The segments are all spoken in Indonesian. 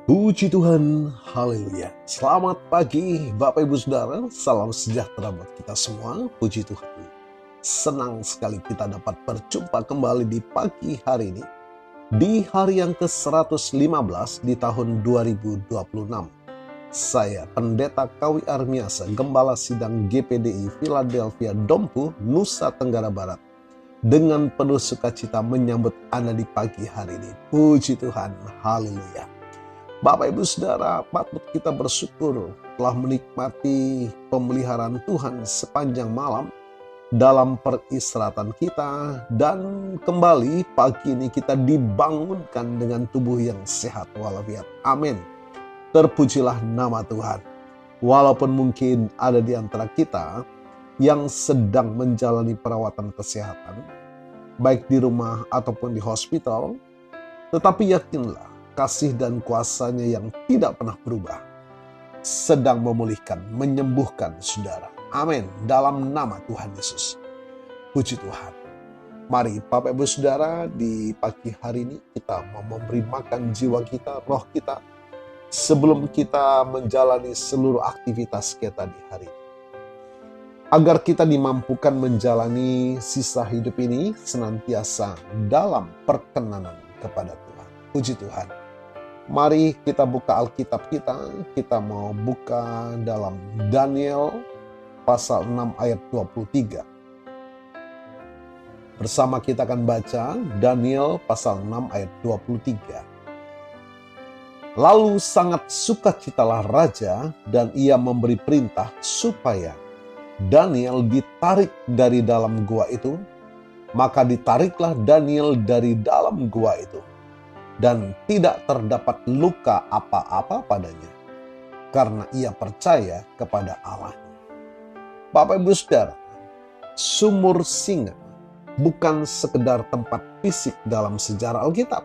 Puji Tuhan, haleluya. Selamat pagi Bapak Ibu Saudara, salam sejahtera buat kita semua, puji Tuhan. Senang sekali kita dapat berjumpa kembali di pagi hari ini, di hari yang ke-115 di tahun 2026. Saya Pendeta Kawi Armiasa, Gembala Sidang GPDI Philadelphia Dompu, Nusa Tenggara Barat, dengan penuh sukacita menyambut Anda di pagi hari ini. Puji Tuhan, haleluya. Bapak Ibu Saudara, patut kita bersyukur telah menikmati pemeliharaan Tuhan sepanjang malam dalam peristirahatan kita, dan kembali pagi ini kita dibangunkan dengan tubuh yang sehat walafiat. Amin. Terpujilah nama Tuhan. Walaupun mungkin ada di antara kita yang sedang menjalani perawatan kesehatan, baik di rumah ataupun di hospital, tetapi yakinlah kasih dan kuasa-Nya yang tidak pernah berubah sedang memulihkan, menyembuhkan saudara. Amin. Dalam nama Tuhan Yesus. Puji Tuhan. Mari Bapak Ibu Saudara, di pagi hari ini kita mau memberi makan jiwa kita, roh kita, sebelum kita menjalani seluruh aktivitas kita di hari ini. Agar kita dimampukan menjalani sisa hidup ini senantiasa dalam perkenanan kepada Tuhan. Puji Tuhan. Mari kita buka Alkitab kita mau buka dalam Daniel pasal 6 ayat 23. Bersama kita akan baca Daniel pasal 6 ayat 23. Lalu sangat sukacitalah raja dan ia memberi perintah supaya Daniel ditarik dari dalam gua itu. Maka ditariklah Daniel dari dalam gua itu, dan tidak terdapat luka apa-apa padanya, karena ia percaya kepada Allah. Bapak Ibu Saudara, sumur singa bukan sekedar tempat fisik dalam sejarah Alkitab.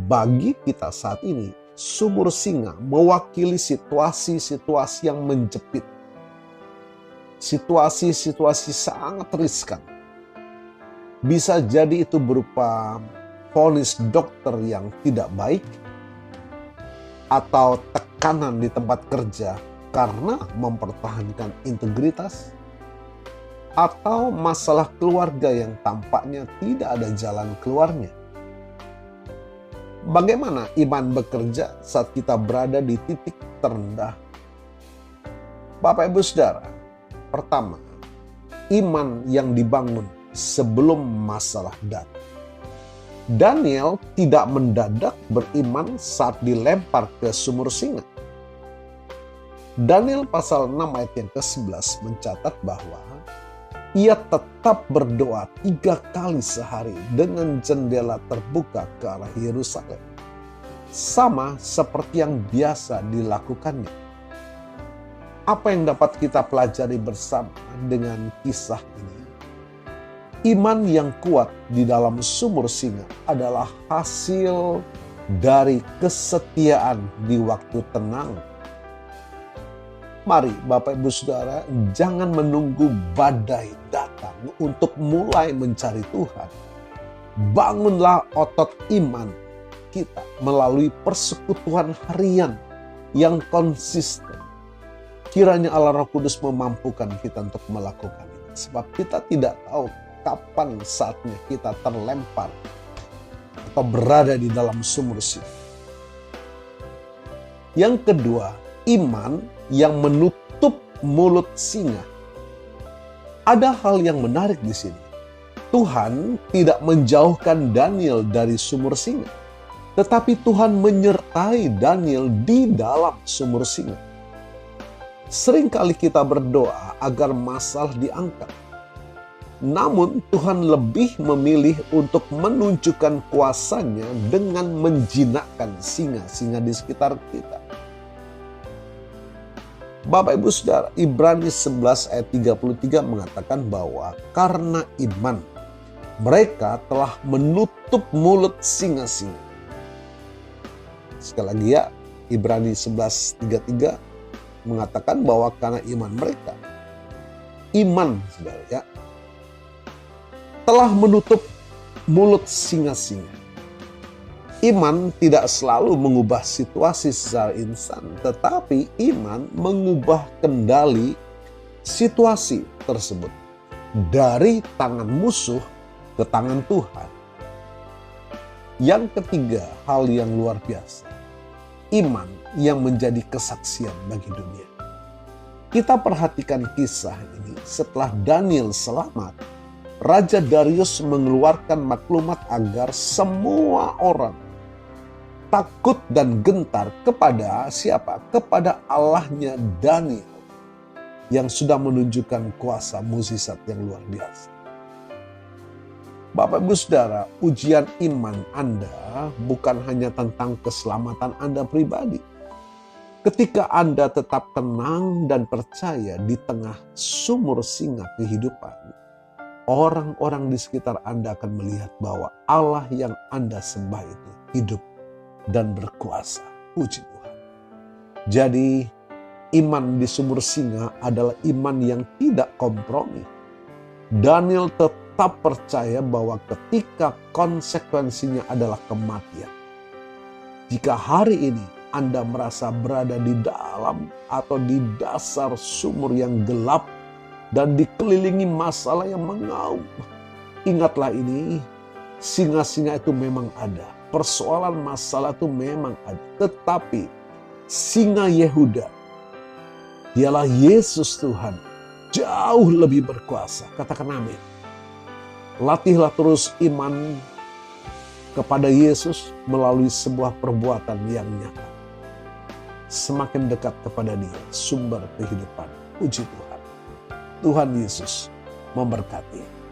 Bagi kita saat ini, sumur singa mewakili situasi-situasi yang menjepit, situasi-situasi sangat riskan. Bisa jadi itu berupa vonis dokter yang tidak baik, atau tekanan di tempat kerja karena mempertahankan integritas, atau masalah keluarga yang tampaknya tidak ada jalan keluarnya. Bagaimana iman bekerja saat kita berada di titik terendah? Bapak Ibu Saudara, pertama, iman yang dibangun sebelum masalah datang. Daniel tidak mendadak beriman saat dilempar ke sumur singa. Daniel pasal 6 ayat yang ke-11 mencatat bahwa ia tetap berdoa 3 kali sehari dengan jendela terbuka ke arah Yerusalem, sama seperti yang biasa dilakukannya. Apa yang dapat kita pelajari bersama dengan kisah ini? Iman yang kuat di dalam sumur singa adalah hasil dari kesetiaan di waktu tenang. Mari Bapak Ibu Saudara, jangan menunggu badai datang untuk mulai mencari Tuhan. Bangunlah otot iman kita melalui persekutuan harian yang konsisten. Kiranya Allah Roh Kudus memampukan kita untuk melakukan ini. Sebab kita tidak tahu kapan saatnya kita terlempar atau berada di dalam sumur singa. Yang kedua, iman yang menutup mulut singa. Ada hal yang menarik di sini. Tuhan tidak menjauhkan Daniel dari sumur singa, tetapi Tuhan menyertai Daniel di dalam sumur singa. Seringkali kita berdoa agar masalah diangkat. Namun Tuhan lebih memilih untuk menunjukkan kuasa-Nya dengan menjinakkan singa-singa di sekitar kita. Bapak Ibu Saudara, Ibrani 11 ayat 33 mengatakan bahwa karena iman mereka telah menutup mulut singa-singa. Sekali lagi ya, Ibrani 11:33 mengatakan bahwa karena iman mereka, iman saudara ya, telah menutup mulut singa-singa. Iman tidak selalu mengubah situasi secara instan, tetapi iman mengubah kendali situasi tersebut dari tangan musuh ke tangan Tuhan. Yang ketiga, hal yang luar biasa, iman yang menjadi kesaksian bagi dunia. Kita perhatikan kisah ini. Setelah Daniel selamat, Raja Darius mengeluarkan maklumat agar semua orang takut dan gentar kepada siapa? Kepada Allahnya Daniel yang sudah menunjukkan kuasa mukjizat yang luar biasa. Bapak Ibu Saudara, ujian iman Anda bukan hanya tentang keselamatan Anda pribadi. Ketika Anda tetap tenang dan percaya di tengah sumur singa kehidupan, orang-orang di sekitar Anda akan melihat bahwa Allah yang Anda sembah itu hidup dan berkuasa. Puji Tuhan. Jadi iman di sumur singa adalah iman yang tidak kompromi. Daniel tetap percaya bahwa ketika konsekuensinya adalah kematian. Jika hari ini Anda merasa berada di dalam atau di dasar sumur yang gelap dan dikelilingi masalah yang mengaum, ingatlah ini, singa-singa itu memang ada. Persoalan masalah itu memang ada. Tetapi singa Yehuda, dialah Yesus Tuhan, jauh lebih berkuasa. Katakan amin. Latihlah terus iman kepada Yesus melalui sebuah perbuatan yang nyata. Semakin dekat kepada Dia, sumber kehidupan. Puji Tuhan. Tuhan Yesus memberkati.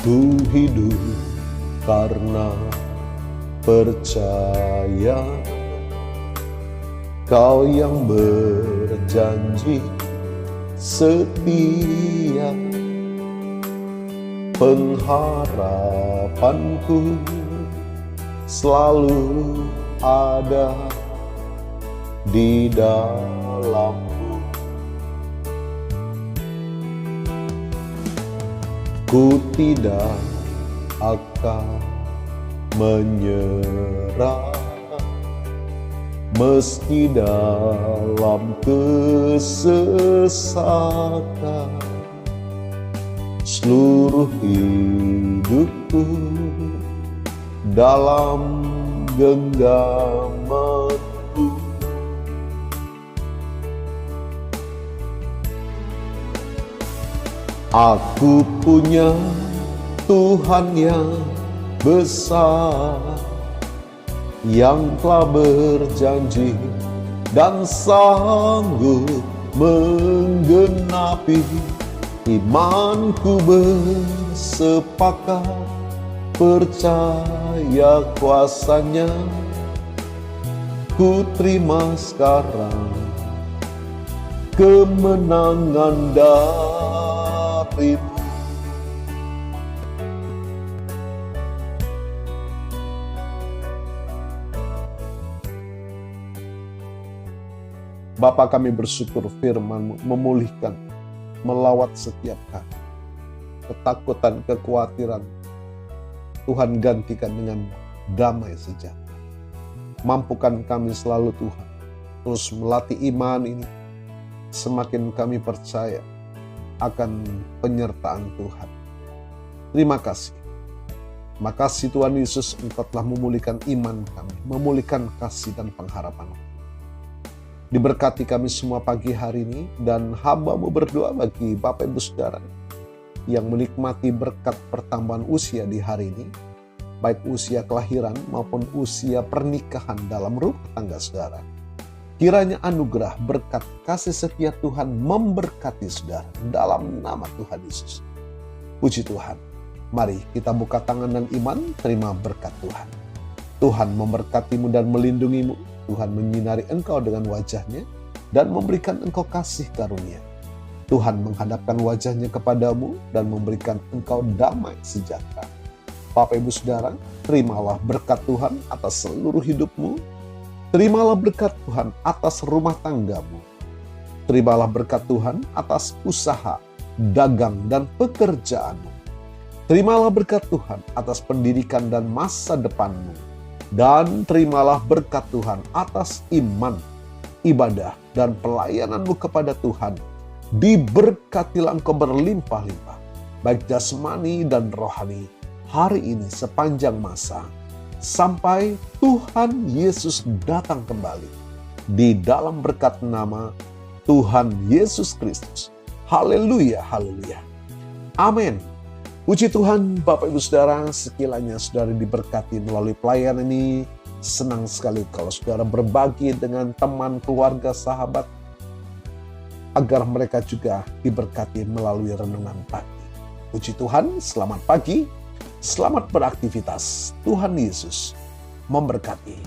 Ku hidup karena percaya Kau yang berjanji setia. Pengharapanku selalu ada di dalam. Ku tidak akan menyerah meski dalam kesesakan. Seluruh hidupku dalam genggamanku. Aku punya Tuhan yang besar, yang telah berjanji dan sanggup menggenapi. Imanku bersepakat percaya kuasanya. Ku terima sekarang kemenangan darimu. Bapa, kami bersyukur firman-Mu memulihkan, melawat setiap kami. Ketakutan, kekhawatiran, Tuhan gantikan dengan damai sejahtera. Mampukan kami selalu Tuhan, terus melatih iman ini. Semakin kami percaya akan penyertaan Tuhan. Terima kasih. Makasih Tuhan Yesus, Engkau telah memulihkan iman kami, memulihkan kasih dan pengharapan kami. Diberkati kami semua pagi hari ini, dan hamba-Mu berdoa bagi Bapak Ibu Saudara yang menikmati berkat pertambahan usia di hari ini, baik usia kelahiran maupun usia pernikahan dalam rumah tangga saudara. Kiranya anugerah, berkat, kasih setia Tuhan memberkati saudara dalam nama Tuhan Yesus. Puji Tuhan. Mari kita buka tangan dan iman, terima berkat Tuhan. Tuhan memberkatimu dan melindungimu. Tuhan menyinari engkau dengan wajah-Nya dan memberikan engkau kasih karunia. Tuhan menghadapkan wajah-Nya kepadamu dan memberikan engkau damai sejahtera. Bapak Ibu Saudara, terimalah berkat Tuhan atas seluruh hidupmu. Terimalah berkat Tuhan atas rumah tanggamu. Terimalah berkat Tuhan atas usaha, dagang, dan pekerjaanmu. Terimalah berkat Tuhan atas pendidikan dan masa depanmu. Dan terimalah berkat Tuhan atas iman, ibadah, dan pelayananmu kepada Tuhan. Diberkatilah engkau berlimpah-limpah, baik jasmani dan rohani, hari ini sepanjang masa, sampai Tuhan Yesus datang kembali. Di dalam berkat nama Tuhan Yesus Kristus. Haleluya, haleluya. Amin. Puji Tuhan, Bapak Ibu Saudara, sekiranya saudara diberkati melalui pelayanan ini. Senang sekali kalau saudara berbagi dengan teman, keluarga, sahabat, agar mereka juga diberkati melalui renungan pagi. Puji Tuhan, selamat pagi, selamat beraktivitas. Tuhan Yesus memberkati.